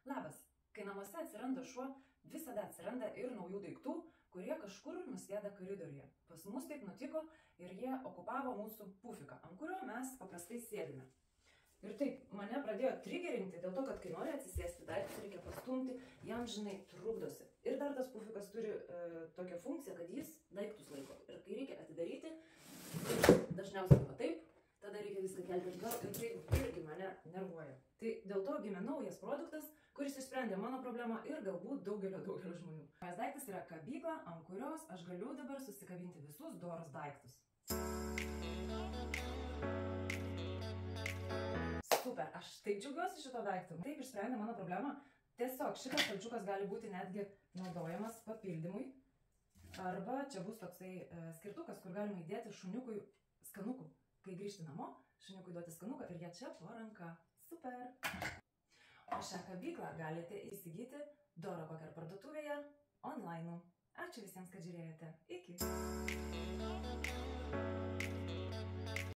Labas, kai namuose atsiranda šuo, visada atsiranda ir naujų daiktų, kurie kažkur nusėda koridoriuje. Pas mus taip nutiko ir jie okupavo mūsų pufiką, ant kurio mes paprastai sėdime. Ir taip, mane pradėjo trigerinti dėl to, kad kai nori atsisėsti, daiktus reikia pastumti, jam žinai trukdosi. Ir dar tas pufikas turi tokią funkciją, kad jis daiktus laiko. Ir kai reikia atidaryti, dažniausiai va taip, tada reikia viską kelti atgal ir tai irgi mane nervuoja. Tai dėl to gimė naujas produktas, kuris išsprendė mano problemą ir galbūt daugelio žmonių. Naujas daiktas yra kabykla, ant kurios aš galiu dabar susikabinti visus dorus daiktus. Super, aš taip džiaugiuosi šito daiktu. Taip išsprendė mano problemą. Tiesiog šitas stalčiukas gali būti netgi naudojamas papildymui. Arba čia bus toksai skirtukas, kur galima įdėti šuniukui skanukų. Kai grįžti namo, šuniukui duoti skanuką ir jie čia po ranka. Super! O šią kabyklą galite įsigyti Doro Bakar parduotuvėje online. Ačiū visiems, kad žiūrėjote. Iki!